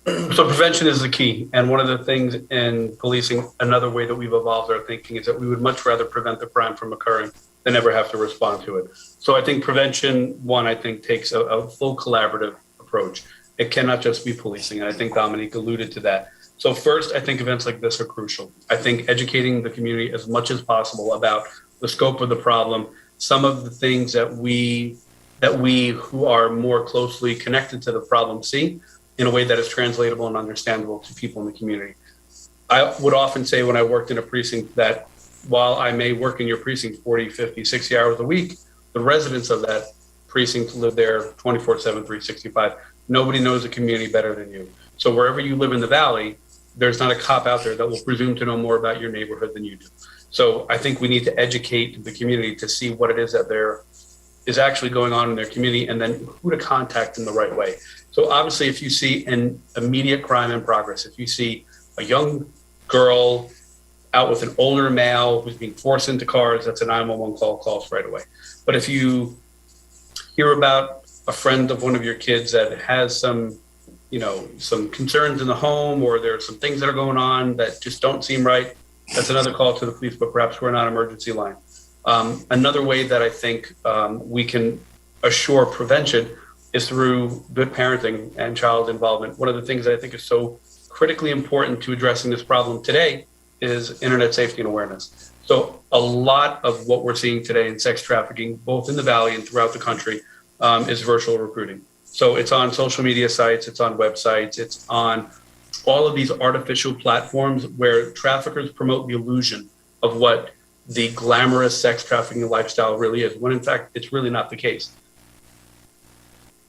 So prevention is the key. And one of the things in policing, another way that we've evolved our thinking is that we would much rather prevent the crime from occurring than ever have to respond to it. So I think prevention, one, I think takes a full collaborative approach. It cannot just be policing. And I think Dominique alluded to that. So first, I think events like this are crucial. I think educating the community as much as possible about the scope of the problem, some of the things that we who are more closely connected to the problem see in a way that is translatable and understandable to people in the community. I would often say when I worked in a precinct that while I may work in your precinct 40, 50, 60 hours a week, the residents of that precinct live there 24/7, 365. Nobody knows the community better than you. So wherever you live in the Valley, there's not a cop out there that will presume to know more about your neighborhood than you do. So I think we need to educate the community to see what it is that there is actually going on in their community and then who to contact in the right way. So obviously, if you see an immediate crime in progress, if you see a young girl out with an older male who's being forced into cars, that's a 911 call, calls right away. But if you hear about a friend of one of your kids that has some concerns in the home, or there are some things that are going on that just don't seem right, that's another call to the police, but perhaps we're not an emergency line. Another way that I think we can assure prevention is through good parenting and child involvement. One of the things that I think is so critically important to addressing this problem today is internet safety and awareness. So a lot of what we're seeing today in sex trafficking, both in the Valley and throughout the country, is virtual recruiting. So it's on social media sites, it's on websites, it's on all of these artificial platforms where traffickers promote the illusion of what the glamorous sex trafficking lifestyle really is, when in fact, it's really not the case.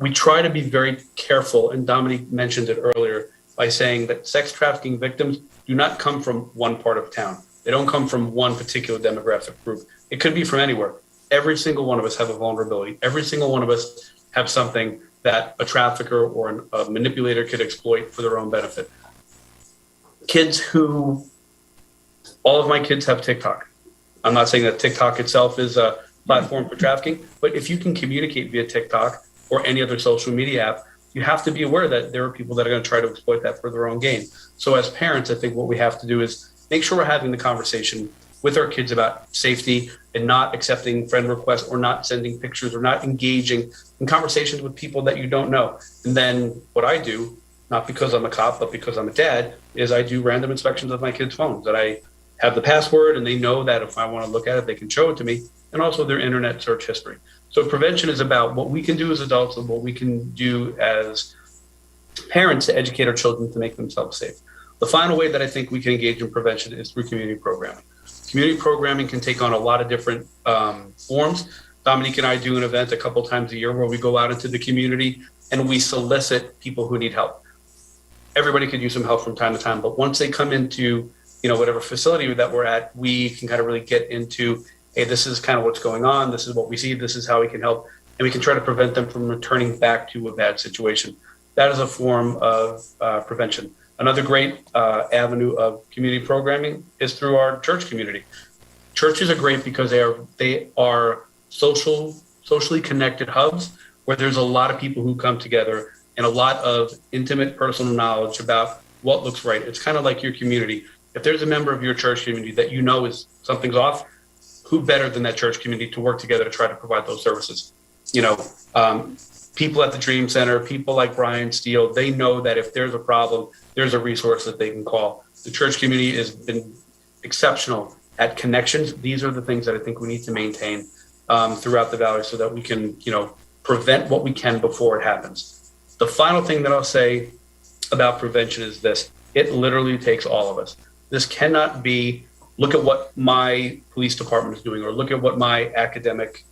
We try to be very careful, and Dominique mentioned it earlier, by saying that sex trafficking victims do not come from one part of town. They don't come from one particular demographic group. It could be from anywhere. Every single one of us have a vulnerability. Every single one of us have something that a trafficker or a manipulator could exploit for their own benefit. All of my kids have TikTok. I'm not saying that TikTok itself is a platform for trafficking, but if you can communicate via TikTok or any other social media app, you have to be aware that there are people that are going to try to exploit that for their own gain. So as parents, I think what we have to do is make sure we're having the conversation with our kids about safety and not accepting friend requests or not sending pictures or not engaging in conversations with people that you don't know. And then what I do, not because I'm a cop, but because I'm a dad, is I do random inspections of my kids' phones, that I have the password and they know that if I want to look at it, they can show it to me, and also their internet search history. So prevention is about what we can do as adults and what we can do as parents to educate our children to make themselves safe. The final way that I think we can engage in prevention is through community programming. Community programming can take on a lot of different forms. Dominique and I do an event a couple times a year where we go out into the community and we solicit people who need help. Everybody could use some help from time to time, but once they come into whatever facility that we're at, we can kind of really get into, hey, this is kind of what's going on, this is what we see, this is how we can help, and we can try to prevent them from returning back to a bad situation. That is a form of prevention. Another great avenue of community programming is through our church community. Churches are great because they are socially connected hubs where there's a lot of people who come together and a lot of intimate personal knowledge about what looks right. It's kind of like your community. If there's a member of your church community that you know is something's off, who better than that church community to work together to try to provide those services? People at the Dream Center, people like Brian Steele, they know that if there's a problem, there's a resource that they can call. The church community has been exceptional at connections. These are the things that I think we need to maintain throughout the Valley so that we can, prevent what we can before it happens. The final thing that I'll say about prevention is this: it literally takes all of us. This cannot be, look at what my police department is doing, or look at what my academic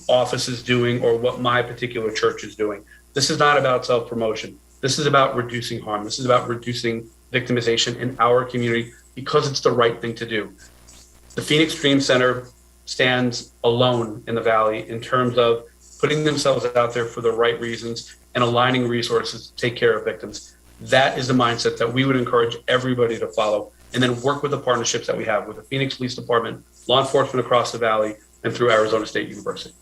office is doing, or what my particular church is doing. This is not about self-promotion. This is about reducing harm. This is about reducing victimization in our community because it's the right thing to do. The Phoenix Dream Center stands alone in the Valley in terms of putting themselves out there for the right reasons and aligning resources to take care of victims. That is the mindset that we would encourage everybody to follow, and then work with the partnerships that we have with the Phoenix Police Department, law enforcement across the Valley, and through Arizona State University.